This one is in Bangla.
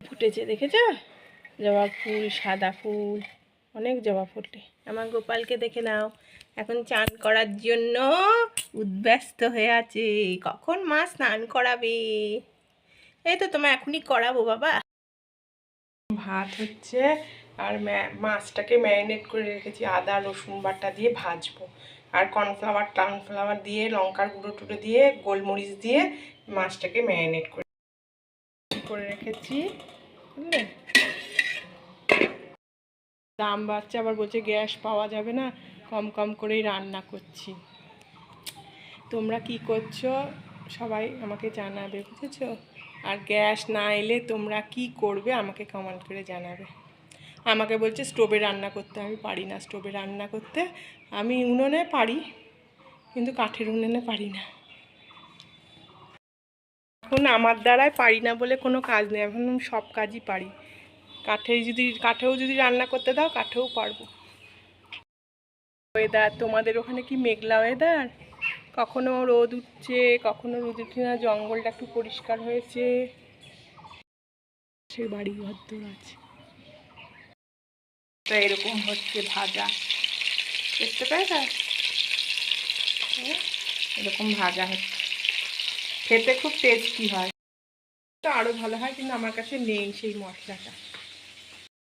ফুটেছে, দেখেছো? জবা ফুল, সাদা ফুল, অনেক জবা ফুটে। আমার গোপালকে দেখে নাও, এখন চান করার জন্য উদ্ব্যস্ত হয়ে আছে। কখন মা স্নান করাবে? এই তো তোমার এখনই করাবো বাবা। ভাত হচ্ছে, আর মাছটাকে ম্যারিনেট করে রেখেছি আদা রসুন বাটা দিয়ে ভাজবো। আর কর্নফ্লাওয়ার দিয়ে, লঙ্কার গুঁড়ো টুড়ো দিয়ে, গোলমরিচ দিয়ে মাছটাকে ম্যারিনেট করে রেখেছি, বুঝলে? দাম বাড়ছে, আবার বলছে গ্যাস পাওয়া যাবে না, কম কম করেই রান্না করছি। তোমরা কি করছো সবাই আমাকে জানাবে, বুঝেছো? আর গ্যাস না এলে তোমরা কি করবে আমাকে কমেন্ট করে জানাবে। আমাকে বলছে স্টোভে রান্না করতে, আমি পারি না স্টোভে রান্না করতে। আমি উনুনে পারি, কিন্তু কাঠের উনুনে পারি না। এখন আমার দ্বারাই পারি না বলে কোনো কাজ নেই, এখন আমি সব কাজই পারি। কাঠেও যদি রান্না করতে দাও, কাঠেও পারবো। ওয়েদার তোমাদের ওখানে কি মেঘলা ওয়েদার? কখনো রোদ উঠছে, কখনো রোদ উঠছে না, জঙ্গলটা একটু পরিষ্কার হয়েছে, সে বাড়ি ঘর আছে। এরকম হচ্ছে ভাজা, দেখতে পেয়েছ? এরকম ভাজা হচ্ছে, খেতে খুব টেস্টি হয়। তো আরও ভালো হয়, কিন্তু আমার কাছে নেই সেই মশলাটা।